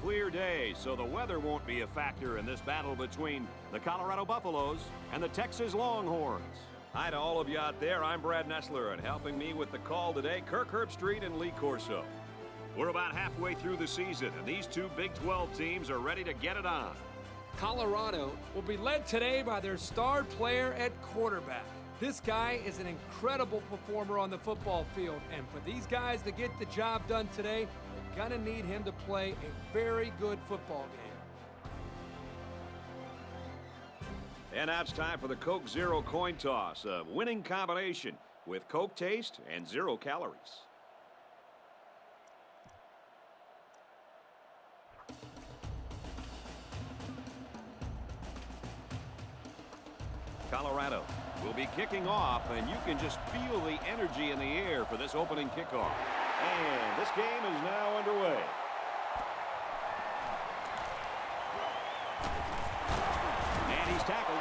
clear day, so the weather won't be a factor in this battle between the Colorado Buffaloes and the Texas Longhorns. Hi to all of you out there. I'm Brad Nessler, and helping me with the call today, Kirk Herbstreit and Lee Corso. We're about halfway through the season, and these two Big 12 teams are ready to get it on. Colorado will be led today by their star player at quarterback. This guy is an incredible performer on the football field, and for these guys to get the job done today, they're going to need him to play a very good football game. And now it's time for the Coke Zero coin toss, a winning combination with Coke taste and 0 calories. Colorado will be kicking off, and you can just feel the energy in the air for this opening kickoff. And this game is now underway. And he's tackled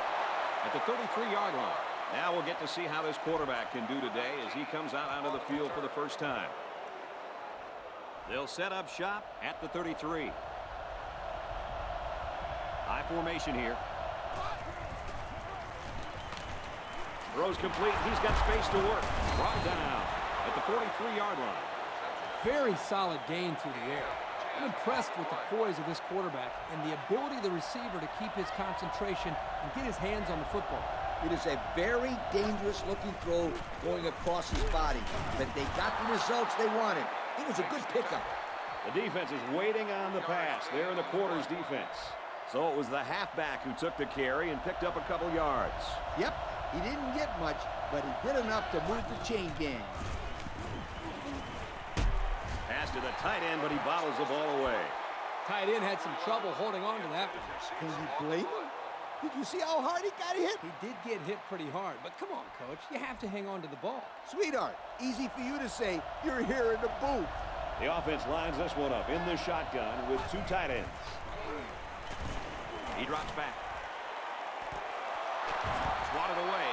at the 33-yard line. Now we'll get to see how this quarterback can do today as he comes out onto the field for the first time. They'll set up shop at the 33. High formation here. Throws complete. He's got space to work. Brought down at the 43-yard line. Very solid gain through the air. I'm impressed with the poise of this quarterback and the ability of the receiver to keep his concentration and get his hands on the football. It is a very dangerous-looking throw going across his body, but they got the results they wanted. It was a good pickup. The defense is waiting on the pass. They're in the quarters defense. So it was the halfback who took the carry and picked up a couple yards. Yep. He didn't get much, but he did enough to move the chain gang. Pass to the tight end, but he bottles the ball away. Tight end had some trouble holding on to that one. Can you blame him? Did you see how hard he got hit? He did get hit pretty hard, but come on, Coach. You have to hang on to the ball. Sweetheart, easy for you to say. You're here in the booth. The offense lines this one up in the shotgun with 2 tight ends. He drops back. Swatted away.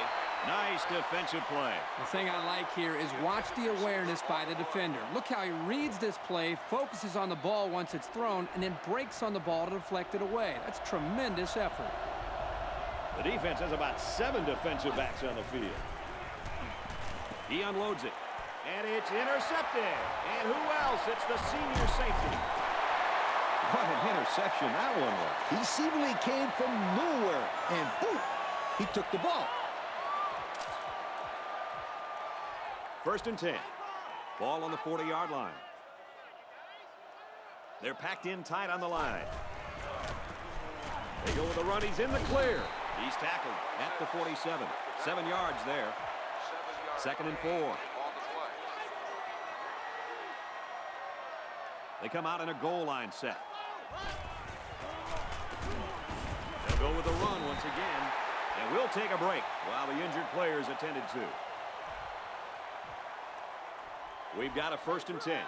Nice defensive play. The thing I like here is watch the awareness by the defender. Look how he reads this play, focuses on the ball once it's thrown, and then breaks on the ball to deflect it away. That's tremendous effort. The defense has about 7 defensive backs on the field. He unloads it. And it's intercepted. And who else? It's the senior safety. What an interception that one was. He seemingly came from nowhere, and boom, he took the ball. 1st and 10. Ball on the 40-yard line. They're packed in tight on the line. They go with the run. He's in the clear. He's tackled at the 47. 7 yards there. 2nd and 4. They come out in a goal line set. They'll go with the run once again. And we'll take a break while the injured players attended to. We've got a 1st and 10.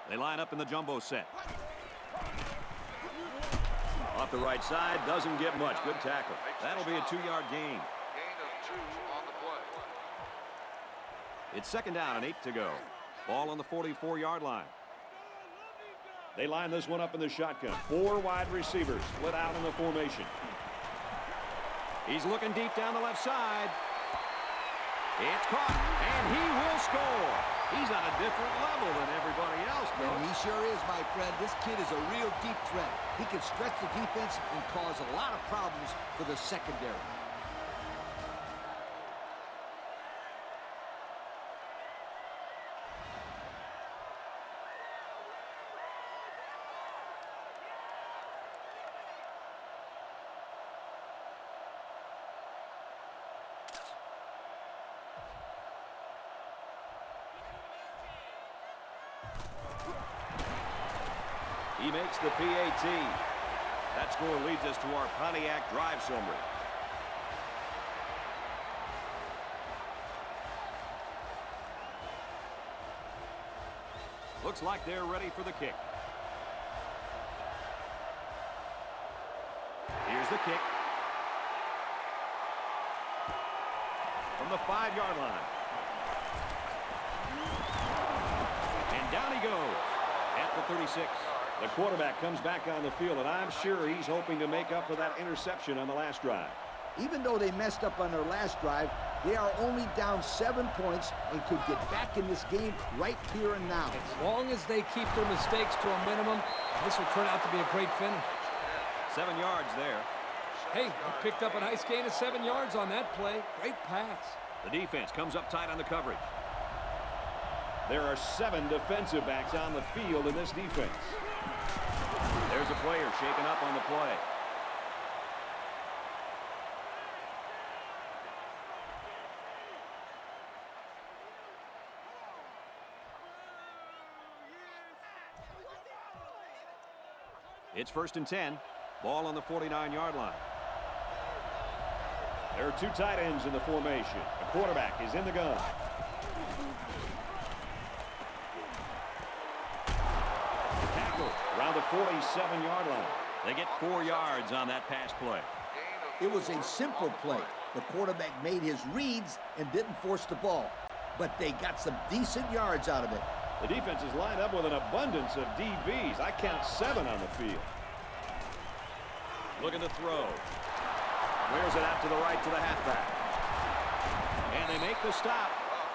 They line up in the jumbo set. Off the right side, doesn't get much. Good tackle. That'll be a 2-yard gain. Gain of 2 on the play. It's 2nd down and 8 to go. Ball on the 44-yard line. They line this one up in the shotgun. 4 wide receivers split out in the formation. He's looking deep down the left side. It's caught, and he will score. He's on a different level than everybody else, And Coach. he sure is, my friend. This kid is a real deep threat. He can stretch the defense and cause a lot of problems for the secondary. He makes the PAT. That score leads us to our Pontiac drive summary. Looks like they're ready for the kick. Here's the kick. From the 5-yard line. And down he goes. 36. The quarterback comes back on the field, and I'm sure he's hoping to make up for that interception on the last drive. Even though they messed up on their last drive, they are only down 7 points and could get back in this game right here and now. As long as they keep their mistakes to a minimum, this will turn out to be a great finish. 7 yards there. Hey, they picked up a nice gain of 7 yards on that play. Great pass. The defense comes up tight on the coverage. There are 7 defensive backs on the field in this defense. There's a player shaken up on the play. It's 1st and 10. Ball on the 49-yard line. There are 2 tight ends in the formation. The quarterback is in the gun. Tackle around the 47-yard line. They get 4 yards on that pass play. It was a simple play. The quarterback made his reads and didn't force the ball, but they got some decent yards out of it. The defense is lined up with an abundance of DBs. I count 7 on the field. Looking to throw. Wears it out to the right to the halfback. And they make the stop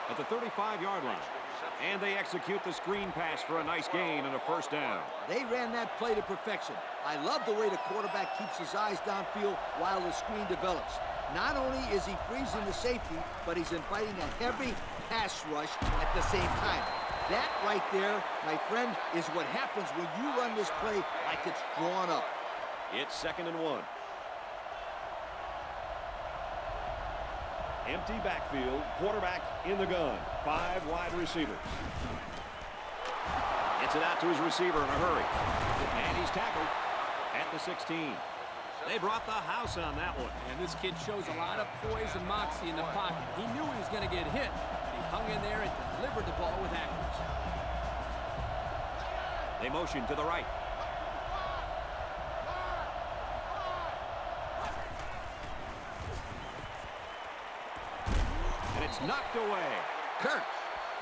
at the 35-yard line. And they execute the screen pass for a nice gain and a 1st down. They ran that play to perfection. I love the way the quarterback keeps his eyes downfield while the screen develops. Not only is he freezing the safety, but he's inviting a heavy pass rush at the same time. That right there, my friend, is what happens when you run this play like it's drawn up. It's 2nd and 1. Empty backfield, quarterback in the gun. 5 wide receivers. Gets it out to his receiver in a hurry. And he's tackled at the 16. They brought the house on that one. And this kid shows a lot of poise and moxie in the pocket. He knew he was going to get hit, but he hung in there and delivered the ball with accuracy. They motion to the right. And it's knocked away. Kurt,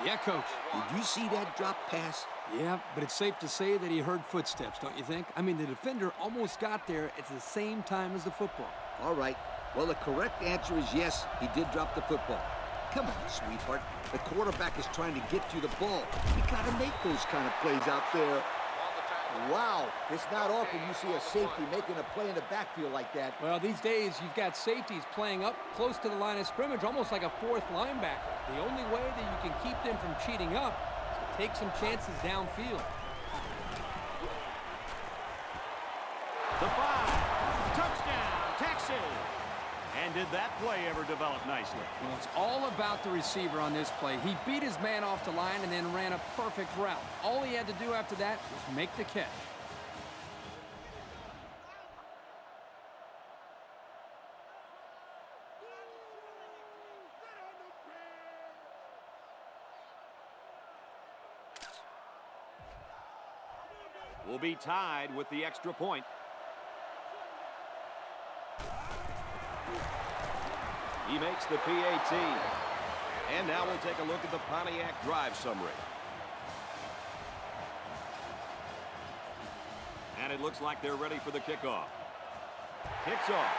Yeah, Coach. did you see that drop pass? Yeah, but it's safe to say that he heard footsteps, don't you think? I mean, the defender almost got there at the same time as the football. All right. Well, the correct answer is yes, he did drop the football. Come on, sweetheart. The quarterback is trying to get you the ball. You got to make those kind of plays out there. Wow, it's not often you see a safety making a play in the backfield like that. Well, these days, you've got safeties playing up close to the line of scrimmage, almost like a 4th linebacker. The only way that you can keep them from cheating up is to take some chances downfield. The 5. Touchdown, Texas. And did that play ever develop nicely? Well, it's all about the receiver on this play. He beat his man off the line and then ran a perfect route. All he had to do after that was make the catch. Will be tied with the extra point. He makes the PAT. And now we'll take a look at the Pontiac drive summary. And it looks like they're ready for the kickoff. Kicks off.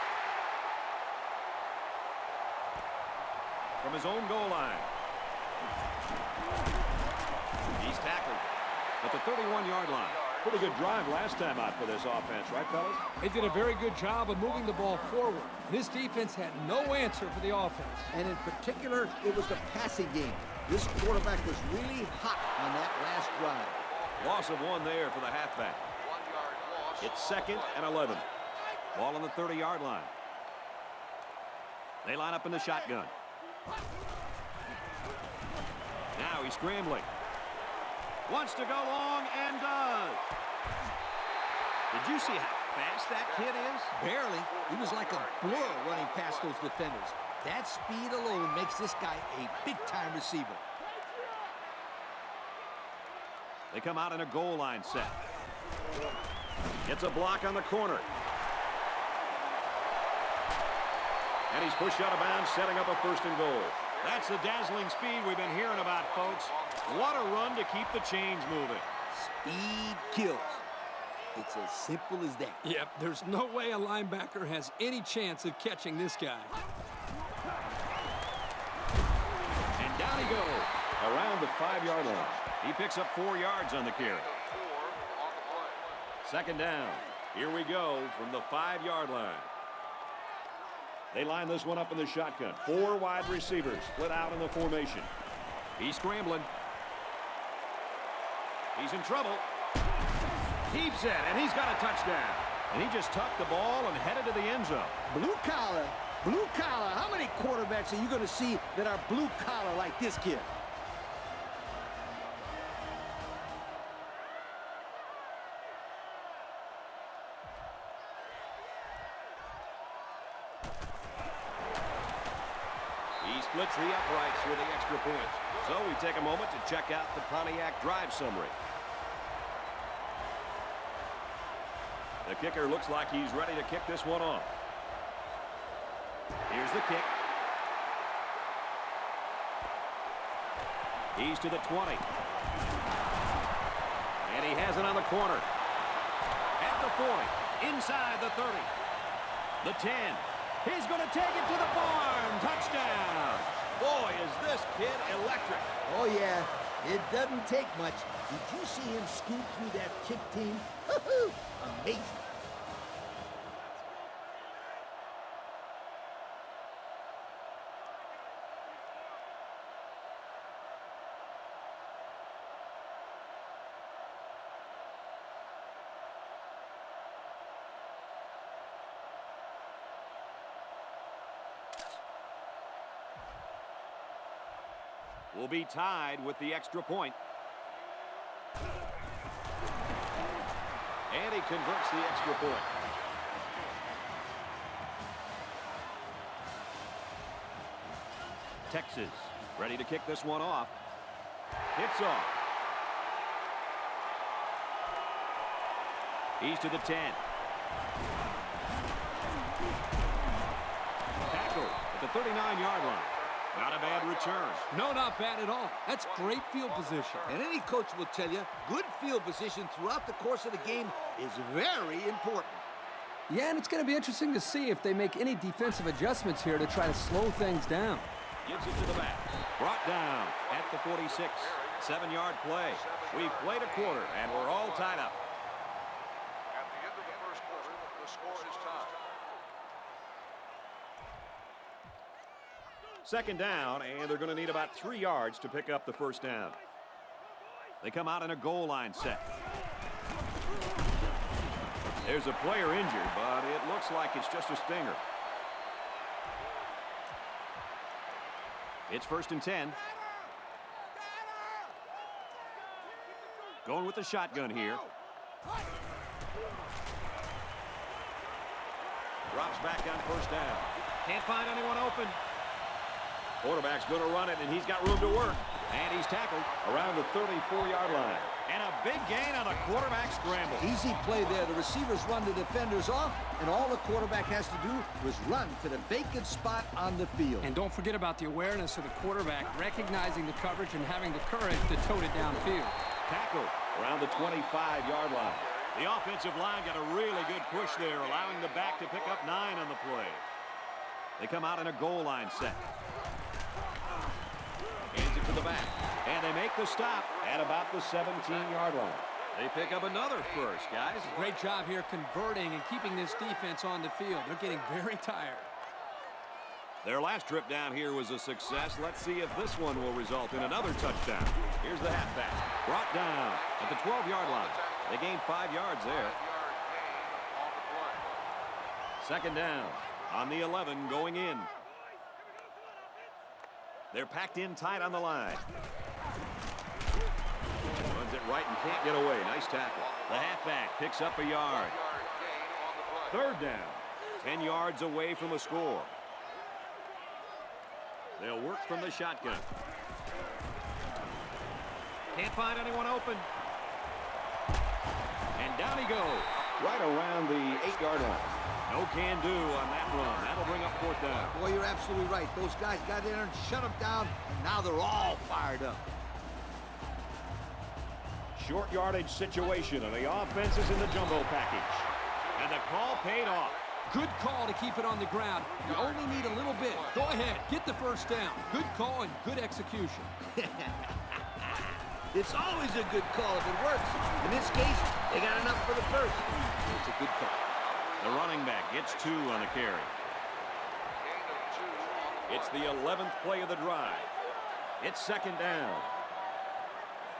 From his own goal line. He's tackled at the 31-yard line. Pretty good drive last time out for this offense, right, fellas? They did a very good job of moving the ball forward. This defense had no answer for the offense. And in particular, it was the passing game. This quarterback was really hot on that last drive. Loss of 1 there for the halfback. 1-yard loss. It's 2nd and 11. Ball on the 30-yard line. They line up in the shotgun. Now he's scrambling. Wants to go long and does. Did you see how fast that kid is? Barely. He was like a blur running past those defenders. That speed alone makes this guy a big-time receiver. They come out in a goal line set. Gets a block on the corner. And he's pushed out of bounds, setting up a 1st and goal. That's the dazzling speed we've been hearing about, folks. What a run to keep the chains moving. Speed kills. It's as simple as that. Yep, there's no way a linebacker has any chance of catching this guy. And down he goes around the 5-yard line. He picks up 4 yards on the carry. 4 on the play. Second down. Here we go from the 5-yard line. They line this one up in the shotgun. 4 wide receivers split out in the formation. He's scrambling. He's in trouble. Heaves it, and he's got a touchdown. And he just tucked the ball and headed to the end zone. Blue collar. Blue collar. How many quarterbacks are you going to see that are blue collar like this kid? He splits the uprights with the extra point. So we take a moment to check out the Pontiac drive summary. The kicker looks like he's ready to kick this one off. Here's the kick. He's to the 20. And he has it on the corner. At the 40. Inside the 30. The 10. He's going to take it to the barn. Touchdown. Boy, is this kid electric. Oh, yeah. It doesn't take much. Did you see him scoot through that kick team? Amazing. Will be tied with the extra point. And he converts the extra point. Texas ready to kick this one off. It's off. He's to the 10. Tackle at the 39-yard line. Not a bad return. No, not bad at all. That's great field position. And any coach will tell you, good field position throughout the course of the game is very important. Yeah, and it's going to be interesting to see if they make any defensive adjustments here to try to slow things down. Gives it to the back. Brought down at the 46. 7-yard play. We've played a quarter, and we're all tied up. At the end of the first quarter, the score is tied. Second down, and they're going to need about 3 yards to pick up the first down. They come out in a goal line set. There's a player injured, but it looks like it's just a stinger. It's 1st and 10. Going with the shotgun here. Drops back on first down. Can't find anyone open. Quarterback's going to run it, and he's got room to work. And he's tackled around the 34-yard line. And a big gain on a quarterback scramble. Easy play there. The receivers run the defenders off, and all the quarterback has to do is run to the vacant spot on the field. And don't forget about the awareness of the quarterback, recognizing the coverage and having the courage to tote it downfield. Tackled around the 25-yard line. The offensive line got a really good push there, allowing the back to pick up 9 on the play. They come out in a goal line set. Hands it to the back. And they make the stop at about the 17-yard line. They pick up another first, guys. Great job here converting and keeping this defense on the field. They're getting very tired. Their last trip down here was a success. Let's see if this one will result in another touchdown. Here's the halfback. Brought down at the 12-yard line. They gained 5 yards there. 5-yard gain on the play. Second down on the 11 going in. They're packed in tight on the line. Runs it right and can't get away. Nice tackle. The halfback picks up a yard. 5-yard gain on the play. Third down. 10 yards away from a score. They'll work from the shotgun. Can't find anyone open. And down he goes. Right around the 8-yard line. No can do on that run. That'll bring up fourth down. Boy, you're absolutely right. Those guys got in there and shut them down, and now they're all fired up. Short yardage situation, and the offense is in the jumbo package. And the call paid off. Good call to keep it on the ground. You only need a little bit. Go ahead, get the first down. Good call and good execution. It's always a good call if it works. In this case, they got enough for the first. It's a good call. The running back gets 2 on the carry. It's the 11th play of the drive. It's second down.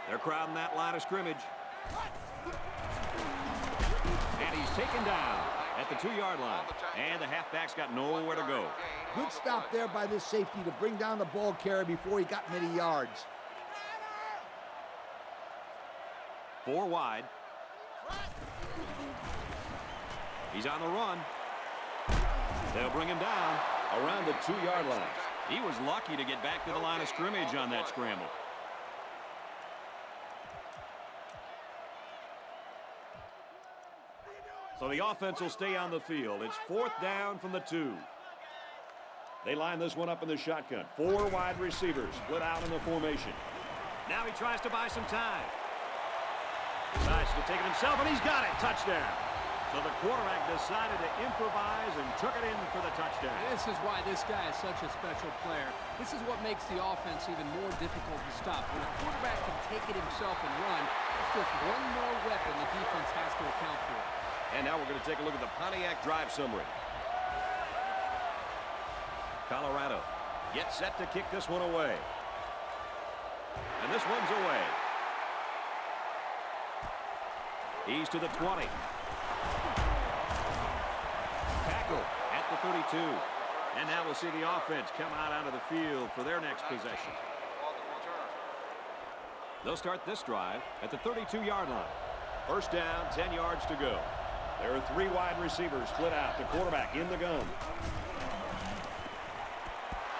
They're crowding that line of scrimmage. And he's taken down at the 2-yard line. And the halfback's got nowhere to go. Good stop there by this safety to bring down the ball carrier before he got many yards. 4 wide. He's on the run. They'll bring him down around the 2-yard line. He was lucky to get back to the line of scrimmage on that scramble. So the offense will stay on the field. It's 4th down from the 2. They line this one up in the shotgun. 4 wide receivers split out in the formation. Now he tries to buy some time. Decides to take it himself, and he's got it. Touchdown. So the quarterback decided to improvise and took it in for the touchdown. This is why this guy is such a special player. This is what makes the offense even more difficult to stop. When a quarterback can take it himself and run, it's just one more weapon the defense has to account for. And now we're going to take a look at the Pontiac drive summary. Colorado gets set to kick this one away. And this one's away. He's to the 20. Tackle at the 32. And now we'll see the offense come out onto the field for their next possession. They'll start this drive at the 32-yard line. First down, 10 yards to go. There are 3 wide receivers split out. The quarterback in the gun.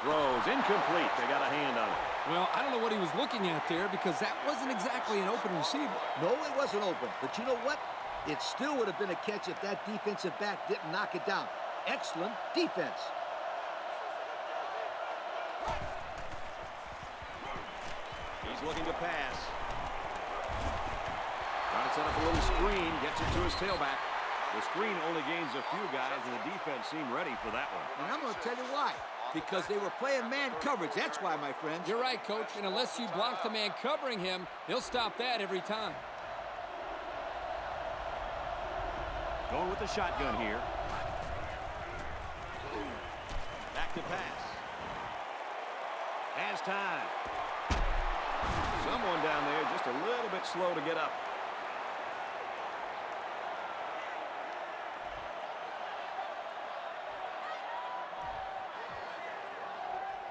Throws incomplete. They got a hand on it. Well, I don't know what he was looking at there because that wasn't exactly an open receiver. No, it wasn't open. But you know what? It still would have been a catch if that defensive back didn't knock it down. Excellent defense. He's looking to pass. Trying to set up a little screen. Gets it to his tailback. The screen only gains a few guys, and the defense seemed ready for that one. And I'm going to tell you why. Because they were playing man coverage. That's why, my friends. You're right, Coach. And unless you block the man covering him, he'll stop that every time. Going with the shotgun here. Back to pass. Has time. Someone down there just a little bit slow to get up.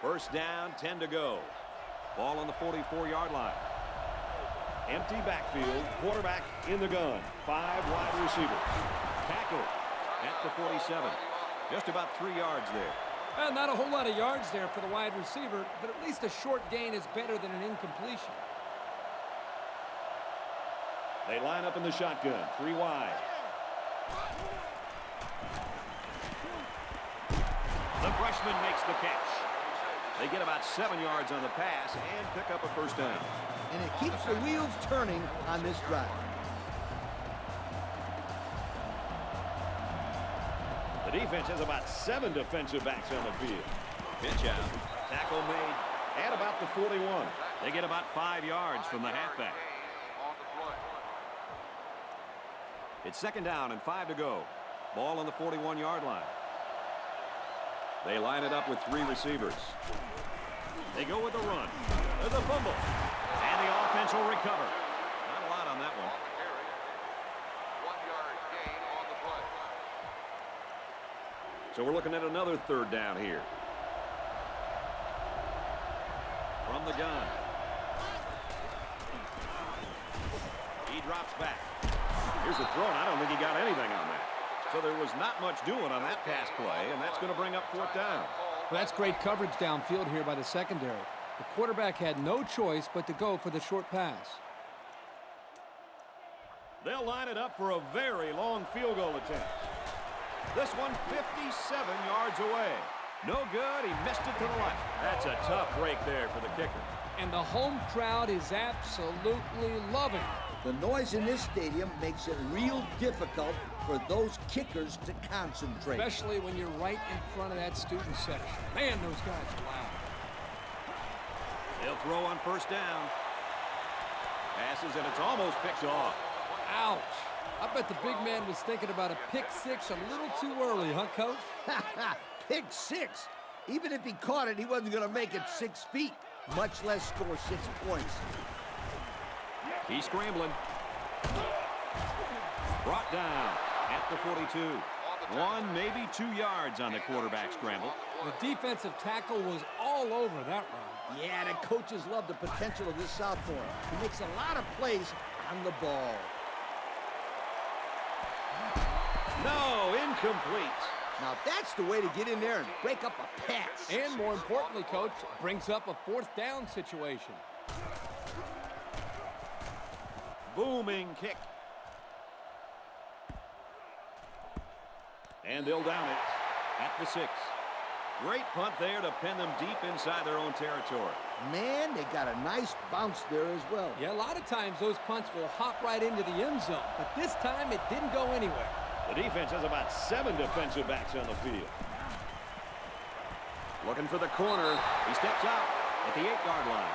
First down, 10 to go. Ball on the 44-yard line. Empty backfield, quarterback in the gun. 5 wide receivers. Tackle at the 47. Just about 3 yards there. Well, not a whole lot of yards there for the wide receiver, but at least a short gain is better than an incompletion. They line up in the shotgun, 3 wide. The freshman makes the catch. They get about 7 yards on the pass and pick up a first down. And it keeps the wheels turning on this drive. The defense has about 7 defensive backs on the field. Pitch out. Tackle made at about the 41. They get about 5 yards from the halfback. It's second down and 5 to go. Ball on the 41-yard line. They line it up with 3 receivers. They go with the run. There's a fumble. And the offense will recover. Not a lot on that one. 1-yard gain on the play. So we're looking at another third down here. From the gun. He drops back. Here's the throw, and I don't think he got anything on that. So there was not much doing on that pass play, and that's going to bring up 4th down. Well, that's great coverage downfield here by the secondary. The quarterback had no choice but to go for the short pass. They'll line it up for a very long field goal attempt. This one 57 yards away. No good. He missed it to the left. That's a tough break there for the kicker. And the home crowd is absolutely loving it. The noise in this stadium makes it real difficult for those kickers to concentrate. Especially when you're right in front of that student section. Man, those guys are loud. They'll throw on first down. Passes, and it's almost picked off. Ouch. I bet the big man was thinking about a pick six a little too early, huh, Coach? Pick six. Even if he caught it, he wasn't going to make it 6 feet, much less score 6 points. He's scrambling. Brought down at the 42. 1, maybe 2 yards on the quarterback scramble. The defensive tackle was all over that run. Yeah, the coaches love the potential of this sophomore. He makes a lot of plays on the ball. No, incomplete. Now that's the way to get in there and break up a pass. And more importantly, Coach, brings up a 4th down situation. Booming kick. And they'll down it at the 6. Great punt there to pin them deep inside their own territory. Man, they got a nice bounce there as well. Yeah, a lot of times those punts will hop right into the end zone, but this time it didn't go anywhere. The defense has about 7 defensive backs on the field. Looking for the corner. He steps out at the 8-yard line.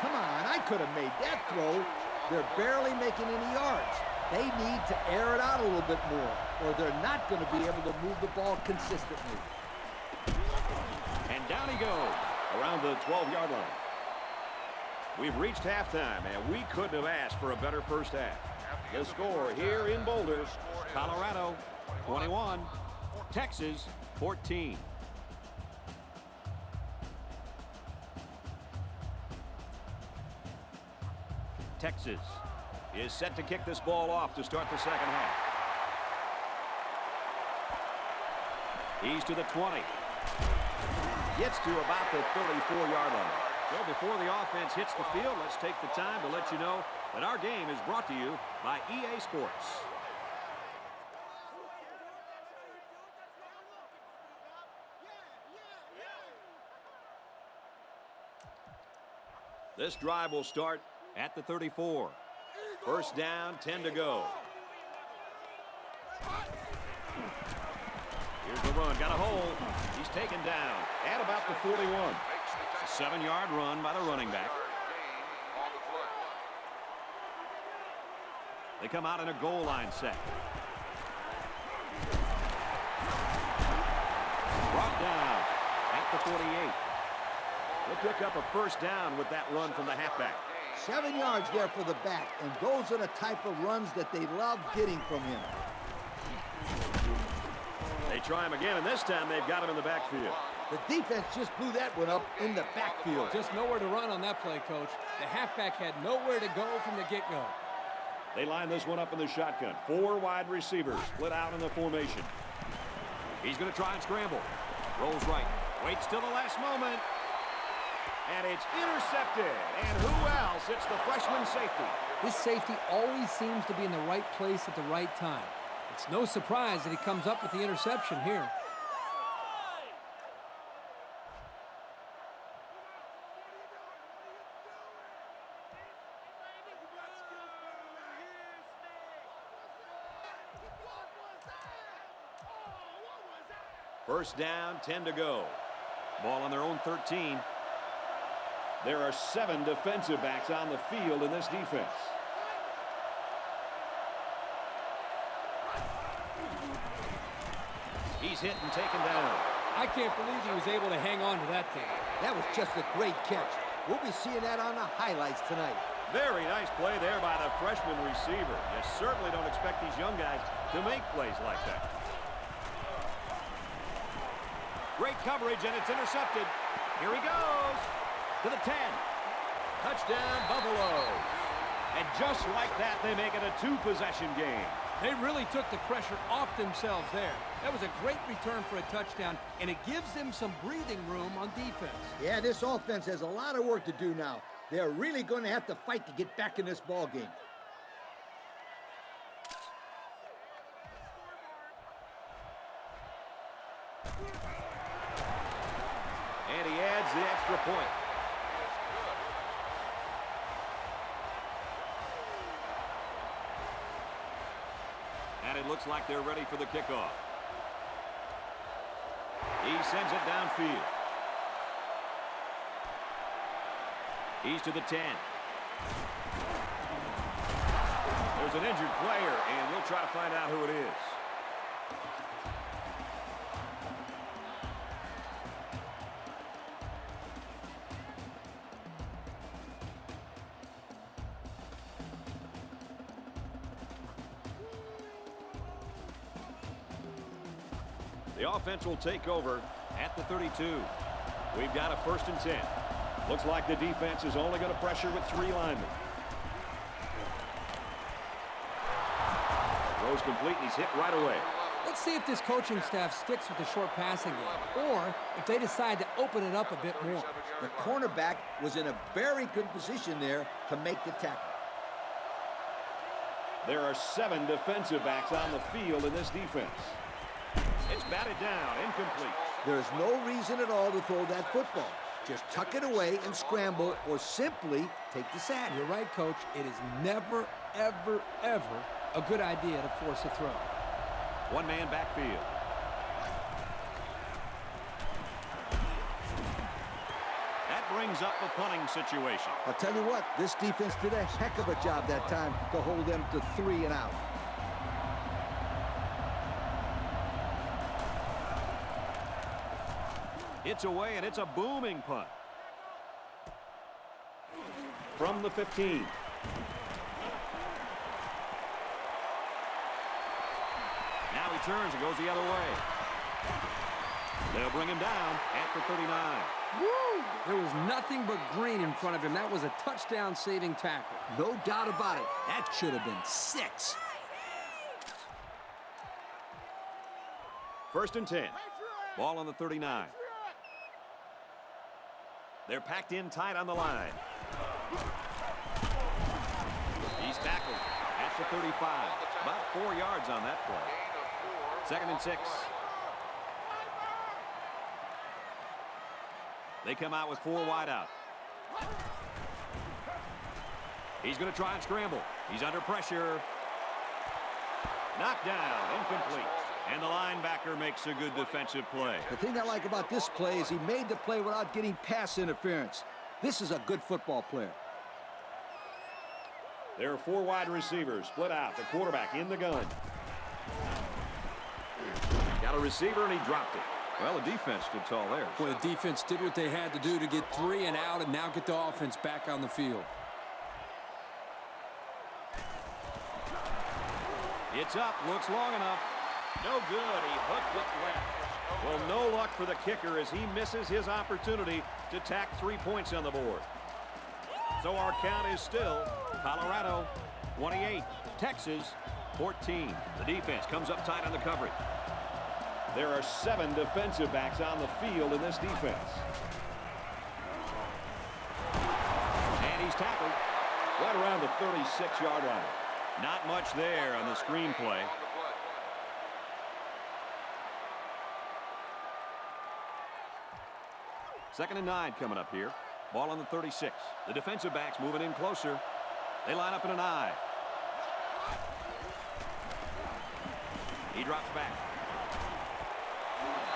Come on, I could have made that throw. They're barely making any yards. They need to air it out a little bit more, or they're not going to be able to move the ball consistently. And down he goes around the 12-yard line. We've reached halftime, and we couldn't have asked for a better first half. The score here in Boulder, Colorado 21, Texas 14. Texas is set to kick this ball off to start the second half. He's to the 20. Gets to about the 34-yard line. So before the offense hits the field, let's take the time to let you know that our game is brought to you by EA Sports. This drive will start at the 34. First down, 10 to go. Here's the run. Got a hole. He's taken down at about the 41. A 7-yard run by the running back. They come out in a goal line set. Brought down at the 48. They'll pick up a first down with that run from the halfback. 7 yards there for the back, and those are the type of runs that they love getting from him. They try him again, and this time they've got him in the backfield. The defense just blew that one up in the backfield. Just nowhere to run on that play, Coach. The halfback had nowhere to go from the get-go. They line this one up in the shotgun. 4 wide receivers split out in the formation. He's going to try and scramble. Rolls right. Waits till the last moment. And it's intercepted. And who else? It's the freshman safety. This safety always seems to be in the right place at the right time. It's no surprise that he comes up with the interception here. First down, 10 to go. Ball on their own 13. There are 7 defensive backs on the field in this defense. He's hit and taken down. I can't believe he was able to hang on to that thing. That was just a great catch. We'll be seeing that on the highlights tonight. Very nice play there by the freshman receiver. You certainly don't expect these young guys to make plays like that. Great coverage, and it's intercepted. Here he goes to the 10. Touchdown, Buffalo. And just like that, they make it a 2-possession game. They really took the pressure off themselves there. That was a great return for a touchdown, and it gives them some breathing room on defense. Yeah, this offense has a lot of work to do now. They're really going to have to fight to get back in this ball game. And he adds the extra point. And it looks like they're ready for the kickoff. He sends it downfield. He's to the 10. There's an injured player, and we'll try to find out who it is. The offense will take over at the 32. We've got a 1st and 10. Looks like the defense is only going to pressure with 3 linemen. Throws complete, and he's hit right away. Let's see if this coaching staff sticks with the short passing game, or if they decide to open it up a bit more. The cornerback was in a very good position there to make the tackle. There are 7 defensive backs on the field in this defense. It's batted down, incomplete. There's no reason at all to throw that football. Just tuck it away and scramble, or simply take the sack. You're right, Coach. It is never, ever, ever a good idea to force a throw. 1-man backfield. That brings up a punting situation. I'll tell you what, this defense did a heck of a job that time to hold them to 3 and out. It's away, and it's a booming punt. From the 15. Now he turns and goes the other way. They'll bring him down at the 39. Woo! There was nothing but green in front of him. That was a touchdown-saving tackle. No doubt about it. That should have been 6. 1st and 10. Ball on the 39. They're packed in tight on the line. He's tackled at the 35. About 4 yards on that play. 2nd and 6. They come out with 4 wide out. He's going to try and scramble. He's under pressure. Knocked down, incomplete. And the linebacker makes a good defensive play. The thing I like about this play is he made the play without getting pass interference. This is a good football player. There are 4 wide receivers split out. The quarterback in the gun. Got a receiver, and he dropped it. Well, the defense stood tall there. Well, the defense did what they had to do to get 3 and out and now get the offense back on the field. It's up, looks long enough. No good, he hooked it left. Well, no luck for the kicker as he misses his opportunity to tack 3 points on the board. So our count is still Colorado 28, Texas 14. The defense comes up tight on the coverage. There are 7 defensive backs on the field in this defense. And he's tackled right around the 36-yard line. Not much there on the screen play. Second and 9 coming up here. Ball on the 36. The defensive backs moving in closer. They line up in an I. He drops back.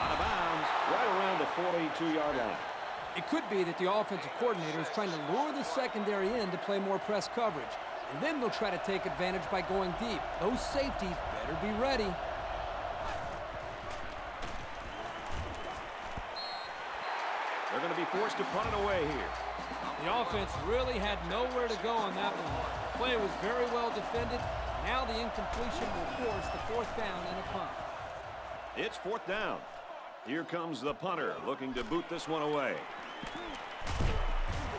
Out of bounds, right around the 42-yard line. It could be that the offensive coordinator is trying to lure the secondary in to play more press coverage. And then they'll try to take advantage by going deep. Those safeties better be ready. They're going to be forced to punt it away here. The offense really had nowhere to go on that one. The play was very well defended. Now the incompletion will force the 4th down and a punt. It's 4th down. Here comes the punter looking to boot this one away.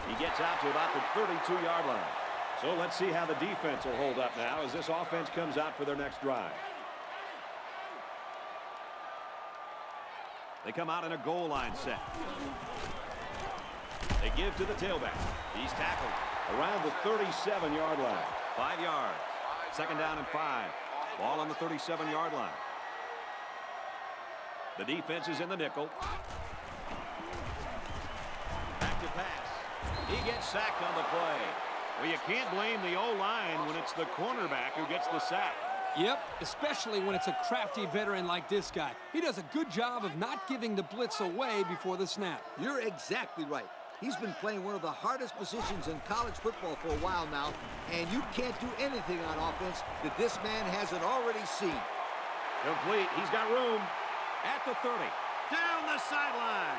He gets out to about the 32-yard line. So let's see how the defense will hold up now as this offense comes out for their next drive. They come out in a goal line set. They give to the tailback. He's tackled around the 37-yard line. 5 yards. 2nd down and 5. Ball on the 37-yard line. The defense is in the nickel. Back to pass. He gets sacked on the play. Well, you can't blame the O-line when it's the cornerback who gets the sack. Yep, especially when it's a crafty veteran like this guy. He does a good job of not giving the blitz away before the snap. You're exactly right. He's been playing one of the hardest positions in college football for a while now, and you can't do anything on offense that this man hasn't already seen. Complete. He's got room. At the 30. Down the sideline.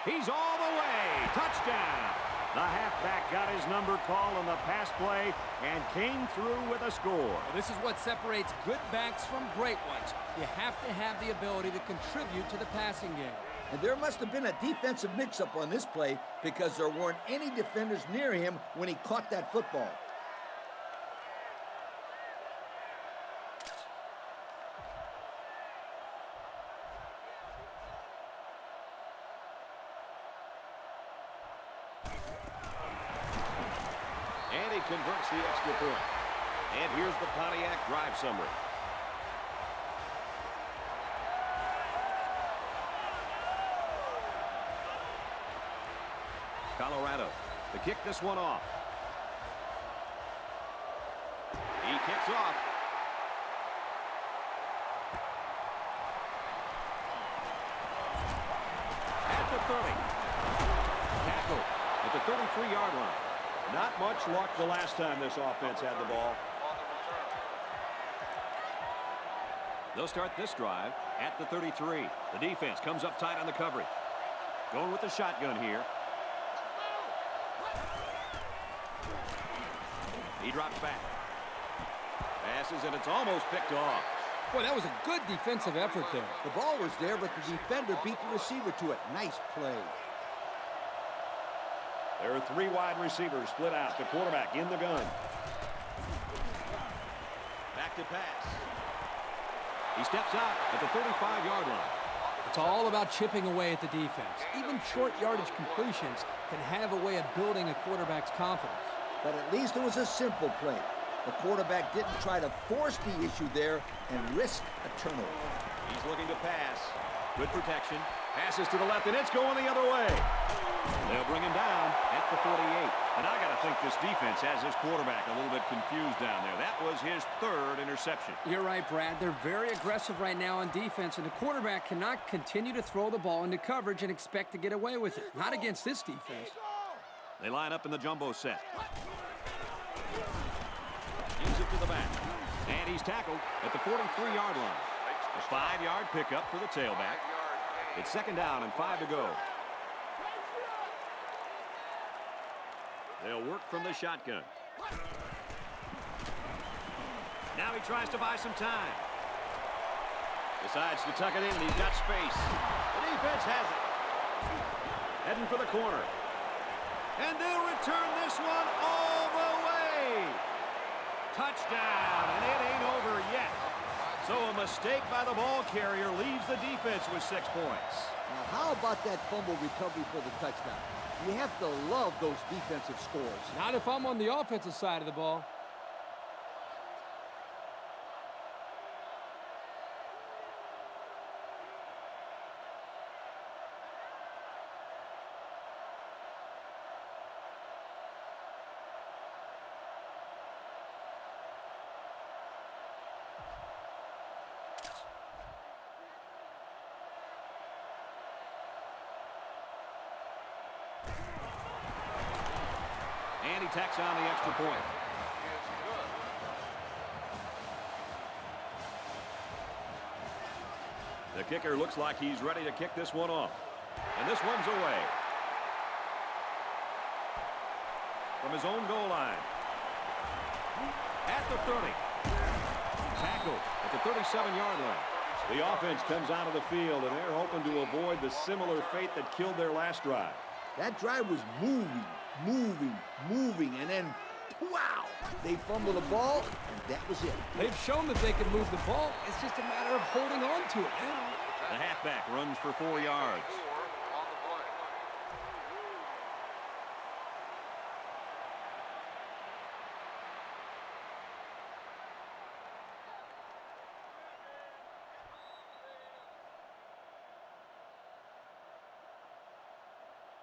He's all the way. Touchdown. The halfback got his number called on the pass play and came through with a score. Well, this is what separates good backs from great ones. You have to have the ability to contribute to the passing game. And there must have been a defensive mix-up on this play because there weren't any defenders near him when he caught that football. And he converts the extra point. And here's the Pontiac drive summary. Colorado to kick this one off. He kicks off. At the 30. Tackle at the 33-yard line. Not much luck the last time this offense had the ball. They'll start this drive at the 33. The defense comes up tight on the coverage. Going with the shotgun here. He drops back. Passes, and it's almost picked off. Boy, that was a good defensive effort there. The ball was there, but the defender beat the receiver to it. Nice play. There are three wide receivers split out. The quarterback in the gun. Back to pass. He steps out at the 35-yard line. It's all about chipping away at the defense. Even short yardage completions can have a way of building a quarterback's confidence. But at least it was a simple play. The quarterback didn't try to force the issue there and risk a turnover. He's looking to pass. Good protection. Passes to the left, and it's going the other way. They'll bring him down at the 48. And I got to think this defense has his quarterback a little bit confused down there. That was his third interception. You're right, Brad. They're very aggressive right now on defense, and the quarterback cannot continue to throw the ball into coverage and expect to get away with it. Not against this defense. They line up in the jumbo set. Gives it to the back. And he's tackled at the 43-yard line. A 5-yard pickup for the tailback. It's second down and 5 to go. They'll work from the shotgun. Now he tries to buy some time. Decides to tuck it in, and he's got space. The defense has it. Heading for the corner. And they'll return this one all the way. Touchdown, and it ain't over yet. So a mistake by the ball carrier leaves the defense with 6 points. Now, how about that fumble recovery for the touchdown? You have to love those defensive scores. Not if I'm on the offensive side of the ball. And he tacks on the extra point. The kicker looks like he's ready to kick this one off. And this one's away. From his own goal line. At the 30. Tackle at the 37-yard line. The offense comes out of the field, and they're hoping to avoid the similar fate that killed their last drive. That drive was moving, and then, wow, they fumbled the ball, and that was it. They've shown that they can move the ball. It's just a matter of holding on to it now. The halfback runs for 4 yards.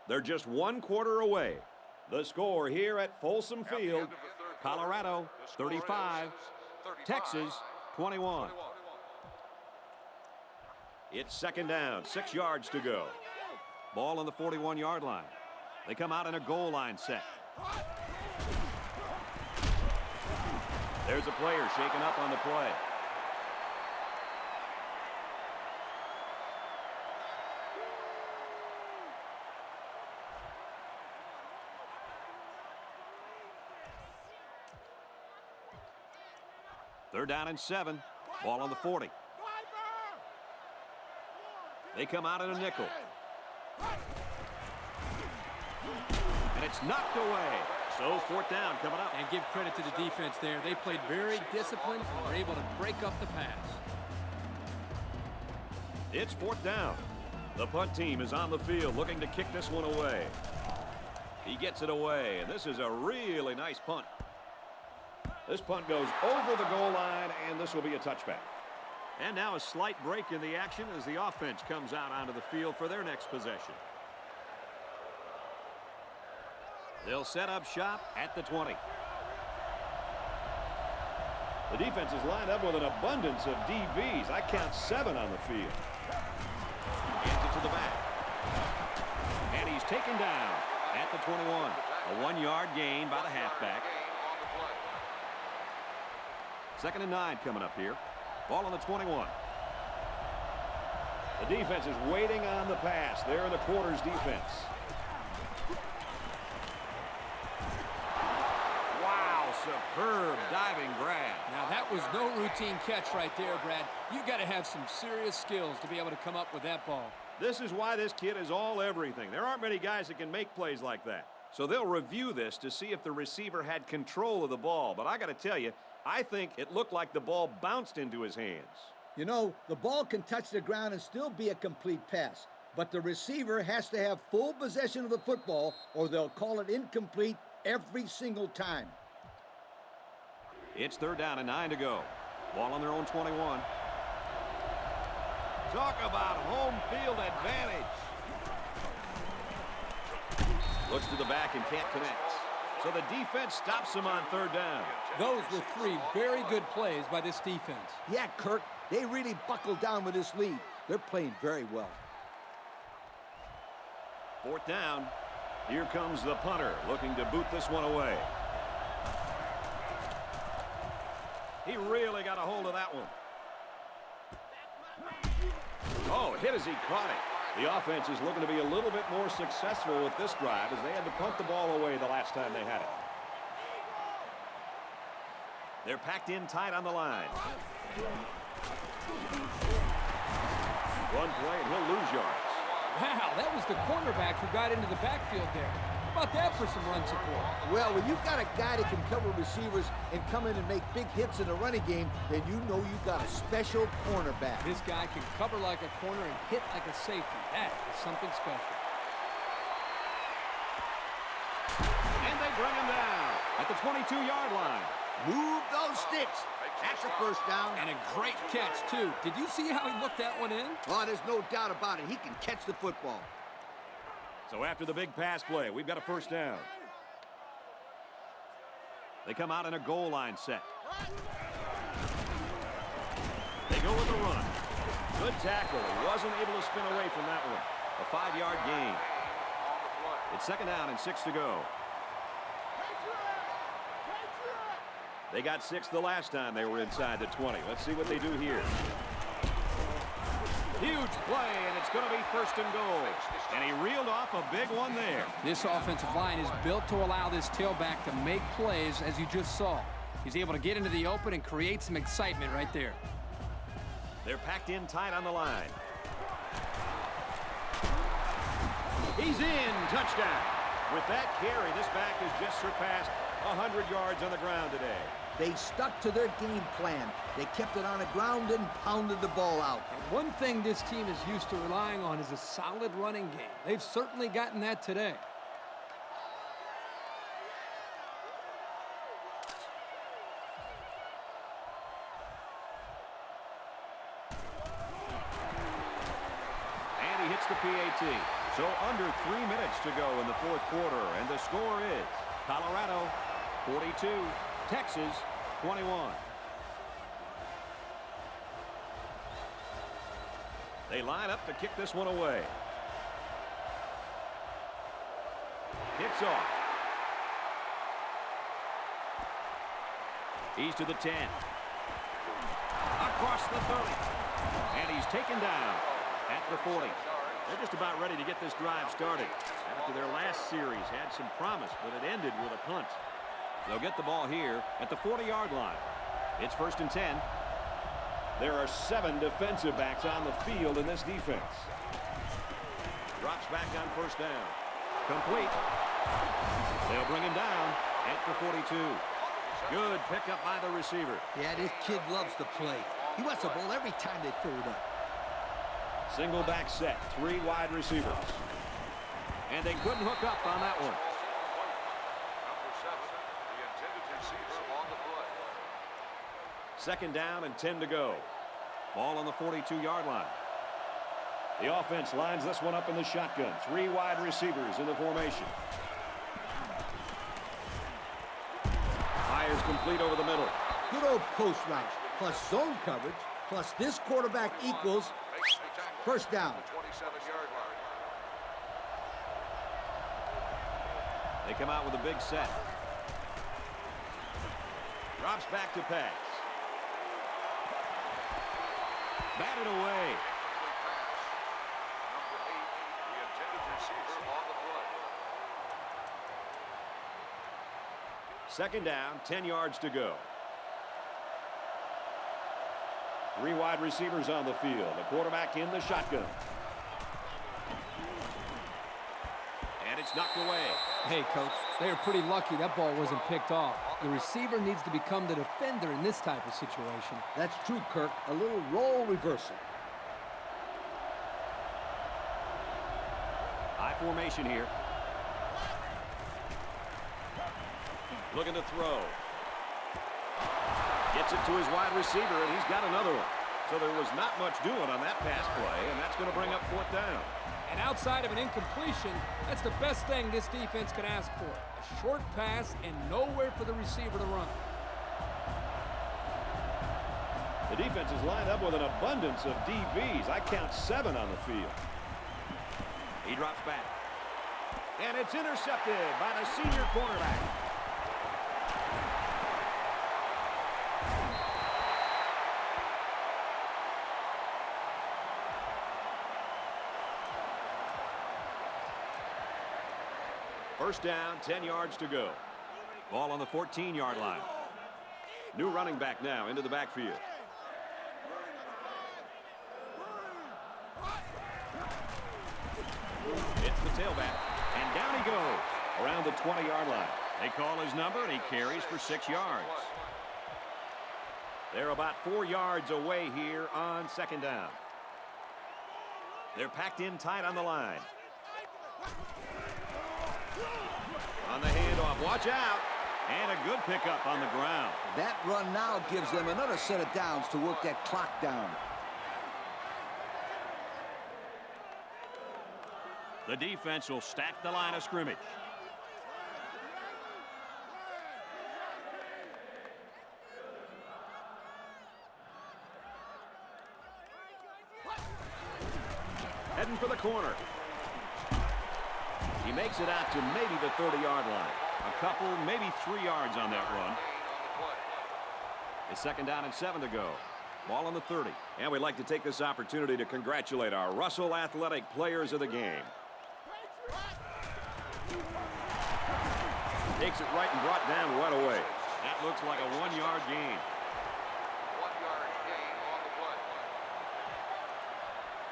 They're just 1 quarter away. The score here at Folsom Field, Colorado 35, Texas 21. It's second down, 6 yards to go. Ball on the 41-yard line. They come out in a goal line set. There's a player shaken up on the play. Third down and 7. Ball on the 40. They come out in a nickel. And it's knocked away. So fourth down coming up. And give credit to the defense there. They played very disciplined and were able to break up the pass. It's fourth down. The punt team is on the field looking to kick this one away. He gets it away, and this is a really nice punt. This punt goes over the goal line, and this will be a touchback. And now a slight break in the action as the offense comes out onto the field for their next possession. They'll set up shop at the 20. The defense is lined up with an abundance of DBs. I count 7 on the field. Hands it to the back. And he's taken down at the 21. A 1-yard gain by the halfback. Second and 9 coming up here. Ball on the 21. The defense is waiting on the pass. They're in the quarters defense. Wow, superb diving grab. Now, that was no routine catch right there, Brad. You've got to have some serious skills to be able to come up with that ball. This is why this kid is all everything. There aren't many guys that can make plays like that. So they'll review this to see if the receiver had control of the ball. But I got to tell you, I think it looked like the ball bounced into his hands. You know, the ball can touch the ground and still be a complete pass. But the receiver has to have full possession of the football or they'll call it incomplete every single time. It's third down and 9 to go. Ball on their own 21. Talk about home field advantage. Looks to the back and can't connect. So the defense stops him on third down. Those were 3 very good plays by this defense. Yeah, Kirk, they really buckled down with this lead. They're playing very well. Fourth down. Here comes the punter looking to boot this one away. He really got a hold of that one. Oh, hit as he caught it. The offense is looking to be a little bit more successful with this drive as they had to punt the ball away the last time they had it. They're packed in tight on the line. Run play and he'll lose yards. Wow, that was the cornerback who got into the backfield there. How about that for some run support? Well, when you've got a guy that can cover receivers and come in and make big hits in the running game, then you know you've got a special cornerback. This guy can cover like a corner and hit like a safety. That is something special. And they bring him down at the 22-yard line. Move those sticks. That's a first down. And a great catch, too. Did you see how he looked that one in? Oh, there's no doubt about it. He can catch the football. So after the big pass play, we've got a first down. They come out in a goal line set. They go with the run. Good tackle. He wasn't able to spin away from that one. A 5-yard gain. It's second down and 6 to go. They got 6 the last time they were inside the 20. Let's see what they do here. Huge play, and it's going to be first and goal. And he reeled off a big one there. This offensive line is built to allow this tailback to make plays, as you just saw. He's able to get into the open and create some excitement right there. They're packed in tight on the line. He's in. Touchdown. With that carry, this back has just surpassed 100 yards on the ground today. They stuck to their game plan. They kept it on the ground and pounded the ball out. And one thing this team is used to relying on is a solid running game. They've certainly gotten that today. And he hits the PAT. So under 3 minutes to go in the fourth quarter, and the score is Colorado 42, Texas 21. They line up to kick this one away. Kicks off. He's to the 10. Across the 30. And he's taken down at the 40. They're just about ready to get this drive started. After their last series had some promise, but it ended with a punt. They'll get the ball here at the 40-yard line. It's 1st and 10. There are 7 defensive backs on the field in this defense. Drops back on 1st down. Complete. They'll bring him down at the 42. Good pickup by the receiver. Yeah, this kid loves to play. He wants the ball every time they throw it up. Single back set, 3 wide receivers. And they couldn't hook up on that one. Second down and 10 to go. Ball on the 42-yard line. The offense lines this one up in the shotgun. 3 wide receivers in the formation. Fires complete over the middle. Good old post route, plus zone coverage, plus this quarterback equals 1st down. They come out with a big set. Drops back to pass. Batted away. Second down, 10 yards to go. 3 wide receivers on the field. The quarterback in the shotgun. And it's knocked away. Hey, Coach, they are pretty lucky that ball wasn't picked off. The receiver needs to become the defender in this type of situation. That's true, Kirk. A little role reversal. High formation here. Looking to throw. Gets it to his wide receiver, and he's got another one. So there was not much doing on that pass play, and that's going to bring up 4th down. And outside of an incompletion, that's the best thing this defense can ask for. A short pass and nowhere for the receiver to run. The defense is lined up with an abundance of DBs. I count 7 on the field. He drops back. And it's intercepted by the senior cornerback. First down, 10 yards to go. Ball on the 14-yard line. New running back now into the backfield. It's the tailback, and down he goes around the 20-yard line. They call his number, and he carries for 6 yards. They're about 4 yards away here on 2nd down. They're packed in tight on the line. On the handoff, watch out, and a good pickup on the ground. That run now gives them another set of downs to work that clock down. The defense will stack the line of scrimmage. Heading for the corner. He makes it out to maybe the 30-yard line. A couple, maybe 3 yards on that run. It's 2nd down and 7 to go. Ball on the 30. And we'd like to take this opportunity to congratulate our Russell Athletic players of the game. Takes it right and brought down right away. That looks like a 1-yard gain. 1-yard gain on the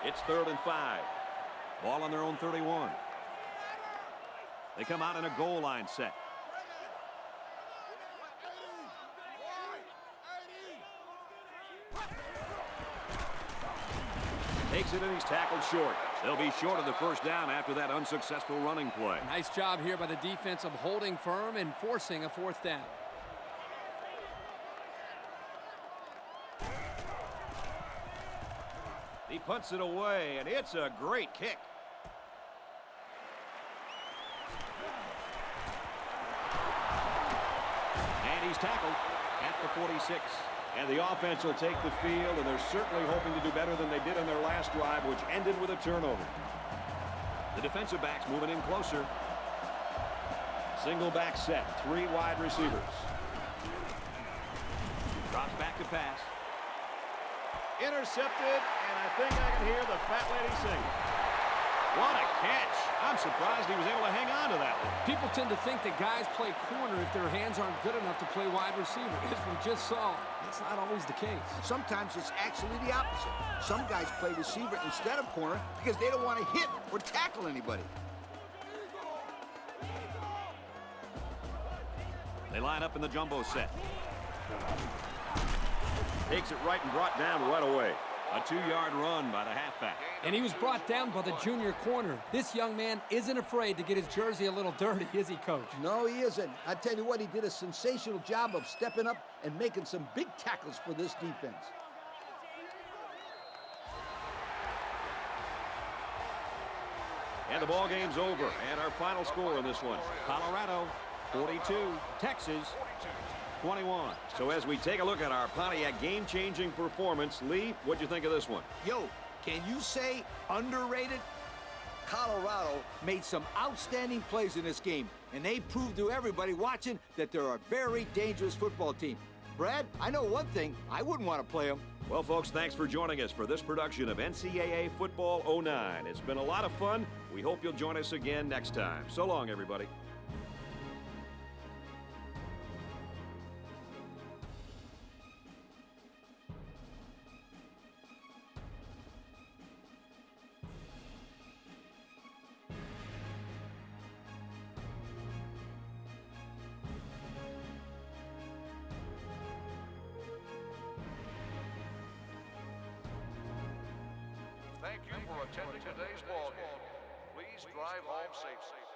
play. It's 3rd and 5. Ball on their own 31. They come out in a goal line set. Takes it and he's tackled short. They'll be short of the 1st down after that unsuccessful running play. Nice job here by the defense of holding firm and forcing a 4th down. He punts it away, and it's a great kick. And he's tackled at the 46. And the offense will take the field, and they're certainly hoping to do better than they did on their last drive, which ended with a turnover. The defensive backs moving in closer. Single back set, 3 wide receivers. Drops back to pass. Intercepted, and I think I can hear the fat lady sing. What a catch. I'm surprised he was able to hang on to that one. People tend to think that guys play corner if their hands aren't good enough to play wide receiver. As we just saw, that's not always the case. Sometimes it's actually the opposite. Some guys play receiver instead of corner because they don't want to hit or tackle anybody. They line up in the jumbo set. Takes it right and brought down right away. A 2-yard run by the halfback. And he was brought down by the junior corner. This young man isn't afraid to get his jersey a little dirty, is he, Coach? No, he isn't. I tell you what, he did a sensational job of stepping up and making some big tackles for this defense. And the ball game's over. And our final score in this one, Colorado 42, Texas 21. So as we take a look at our Pontiac game-changing performance, Lee, what'd you think of this one? Yo, can you say underrated? Colorado made some outstanding plays in this game, and they proved to everybody watching that they're a very dangerous football team. Brad, I know one thing. I wouldn't want to play them. Well, folks, thanks for joining us for this production of NCAA Football 09. It's been a lot of fun. We hope you'll join us again next time. So long, everybody. Thank you for attending today's ball game. Please drive home safe.